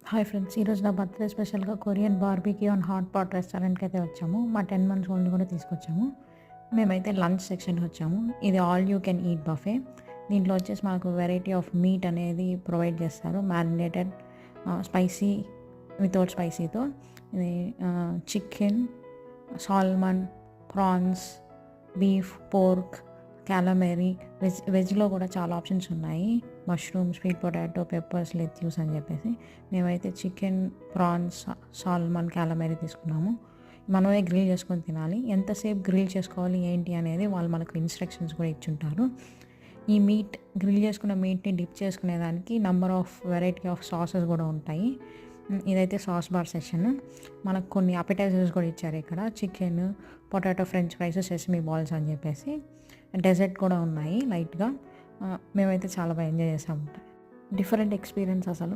Hi friends, ఈరోజు నా birthday స్పెషల్గా Korean barbecue and hot pot రెస్టారెంట్కి అయితే వచ్చాము. మా 10 మంత్స్ ఓల్డ్ని కూడా తీసుకొచ్చాము. మేమైతే లంచ్ సెక్షన్కి వచ్చాము. ఇది all you can eat buffet. దీంట్లో వచ్చేసి మనకు వెరైటీ ఆఫ్ మీట్ అనేది ప్రొవైడ్ చేస్తారు. మ్యారినేటెడ్, స్పైసీ, వితౌట్ స్పైసీతో. ఇది chicken, salmon, prawns, beef, pork, calamari. వెజ్లో కూడా చాలా ఆప్షన్స్ ఉన్నాయి. Mushroom, sweet potato, peppers, lettuce అని చెప్పేసి. మేమైతే చికెన్, ప్రాన్స్, సాల్మన్, క్యాలమెరీ తీసుకున్నాము. మనమే గ్రిల్ చేసుకొని తినాలి. ఎంతసేపు గ్రిల్ చేసుకోవాలి ఏంటి అనేది వాళ్ళు మనకు ఇన్స్ట్రక్షన్స్ కూడా ఇచ్చుంటారు. ఈ మీట్, గ్రిల్ చేసుకున్న మీట్ని డిప్ చేసుకునేదానికి number of variety of sauces కూడా ఉంటాయి. ఇదైతే సాస్ బార్ సెషన్. మనకు కొన్ని అపెటైజర్స్ కూడా ఇచ్చారు ఇక్కడ. Chicken, potato French fries, sesame balls అని చెప్పేసి. డెజర్ట్ కూడా ఉన్నాయి లైట్గా. మేమైతే చాలా బాగా ఎంజాయ్ చేసాము. డిఫరెంట్ ఎక్స్పీరియన్స్ అసలు.